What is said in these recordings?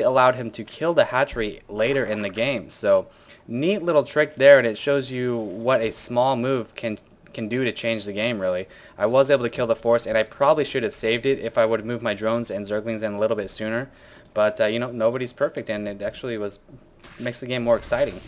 allowed him to kill the hatchery later in the game. So neat little trick there, and it shows you what a small move can do to change the game, really. I was able to kill the force, and I probably should have saved it if I would have moved my drones and zerglings in a little bit sooner. But you know, nobody's perfect, and it actually makes the game more exciting.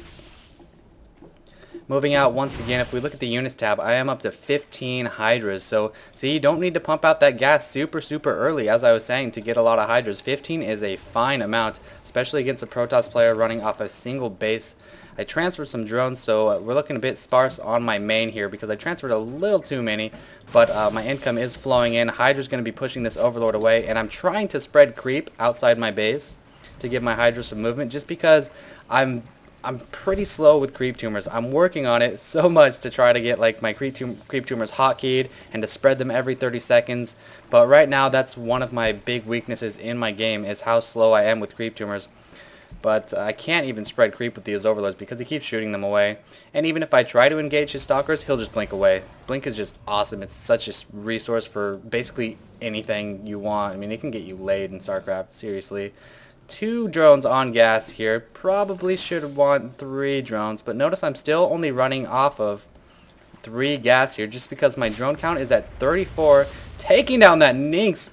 Moving out once again, if we look at the units tab, I am up to 15 hydras. So see, you don't need to pump out that gas super early, as I was saying, to get a lot of hydras. 15 is a fine amount, especially against a Protoss player running off a single base. I transferred some drones, so we're looking a bit sparse on my main here because I transferred a little too many, but my income is flowing in. Hydra's going to be pushing this Overlord away, and I'm trying to spread creep outside my base to give my Hydra some movement, just because I'm pretty slow with creep tumors. I'm working on it so much to try to get like my creep tumors hotkeyed and to spread them every 30 seconds. But right now, that's one of my big weaknesses in my game, is how slow I am with creep tumors. But I can't even spread creep with these overlords because he keeps shooting them away. And even if I try to engage his stalkers, he'll just blink away. Blink is just awesome. It's such a resource for basically anything you want. I mean, it can get you laid in StarCraft, seriously. 2 drones on gas here. Probably should want 3 drones, but notice I'm still only running off of 3 gas here just because my drone count is at 34. Taking down that Minx.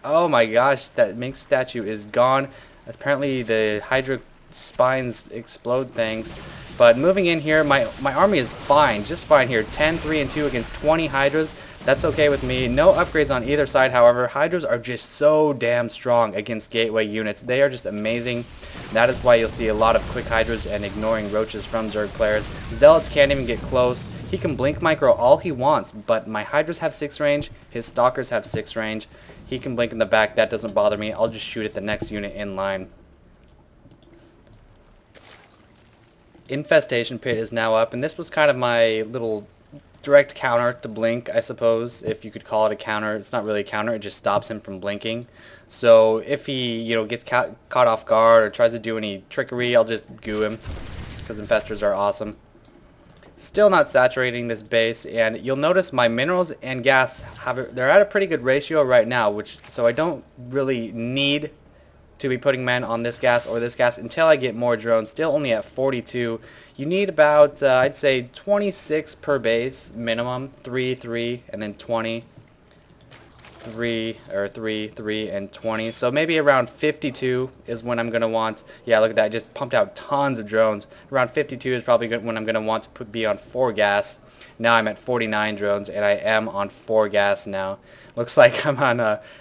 Oh my gosh, that Minx statue is gone. Apparently the Hydra spines explode things. But moving in here, my army is fine, just fine here. 10, 3, and 2 against 20 Hydras. That's okay with me. No upgrades on either side, however. Hydras are just so damn strong against gateway units. They are just amazing. That is why you'll see a lot of quick Hydras and ignoring roaches from Zerg players. Zealots can't even get close. He can blink micro all he wants, but my Hydras have 6 range. His Stalkers have 6 range. He can blink in the back. That doesn't bother me. I'll just shoot at the next unit in line. Infestation Pit is now up, and this was kind of my little direct counter to blink, I suppose, if you could call it a counter. It's not really a counter, it just stops him from blinking. So if he, you know, gets caught off guard or tries to do any trickery, I'll just goo him, because infestors are awesome. Still not saturating this base, and you'll notice my minerals and gas they're at a pretty good ratio right now, so I don't really need to be putting men on this gas or this gas until I get more drones. Still only at 42. You need about I'd say 26 per base minimum. 3, 3, and then 20. 3 or 3, 3, and 20. So maybe around 52 is when I'm gonna want. Yeah, look at that. I just pumped out tons of drones. Around 52 is probably good when I'm gonna want to be on 4 gas. Now I'm at 49 drones, and I am on 4 gas now. Looks like I'm on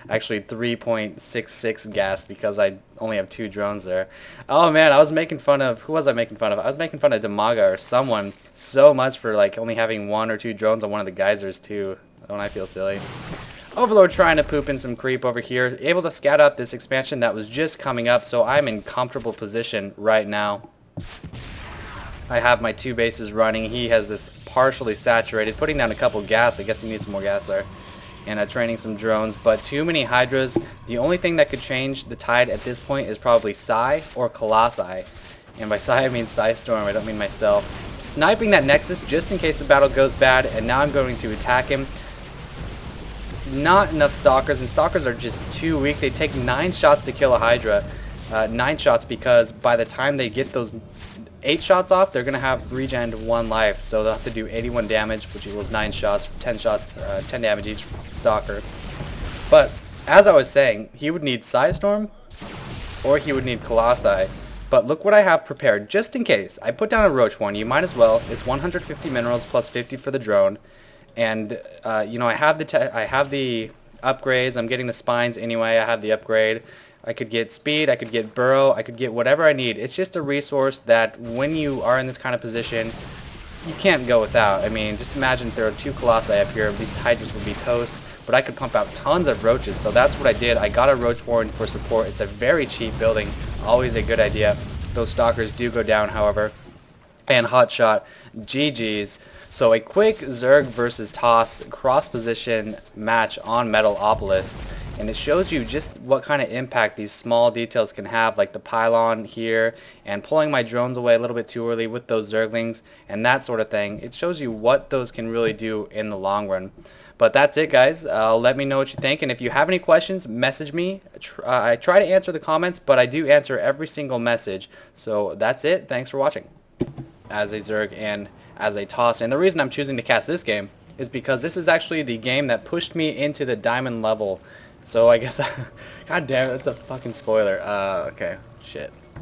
actually 3.66 gas because I only have 2 drones there. Oh man, I was making fun of, who was I making fun of? I was making fun of Demaga or someone so much for like only having 1 or 2 drones on one of the geysers too. Don't I feel silly? Overlord trying to poop in some creep over here. Able to scout out this expansion that was just coming up, so I'm in comfortable position right now. I have my 2 bases running. He has this partially saturated, putting down a couple gas. I guess he needs some more gas there. And training some drones, but too many Hydras. The only thing that could change the tide at this point is probably PsY or Colossi. And by PsY I mean Psystorm, I don't mean myself. Sniping that Nexus just in case the battle goes bad, and now I'm going to attack him. Not enough Stalkers, and Stalkers are just too weak. They take 9 shots to kill a Hydra. 9 shots because by the time they get those 8 shots off, they're going to have regen 1 life. So they'll have to do 81 damage, which equals 9 shots, 10 shots, 10 damage each Stalker. But as I was saying, he would need Psystorm or he would need Colossi. But look what I have prepared just in case. I put down a Roach one. You might as well. It's 150 minerals plus 50 for the drone. And you know, I have the upgrades. I'm getting the spines anyway. I have the upgrade. I could get speed, I could get burrow, I could get whatever I need. It's just a resource that when you are in this kind of position, you can't go without. I mean, just imagine if there were 2 Colossi up here, these Hydras would be toast, but I could pump out tons of Roaches, so that's what I did. I got a Roach Warren for support. It's a very cheap building, always a good idea. Those Stalkers do go down, however. And HotShot, GG's. So a quick Zerg versus Toss cross-position match on Metalcockolis. And it shows you just what kind of impact these small details can have, like the pylon here and pulling my drones away a little bit too early with those Zerglings and that sort of thing. It shows you what those can really do in the long run. But that's it, guys. Let me know what you think, and if you have any questions, message me. I try to answer the comments, but I do answer every single message. So that's it. Thanks for watching. As a Zerg and as a Toss, and the reason I'm choosing to cast this game is because this is actually the game that pushed me into the diamond level. So I guess, god damn it, that's a fucking spoiler. Okay, shit.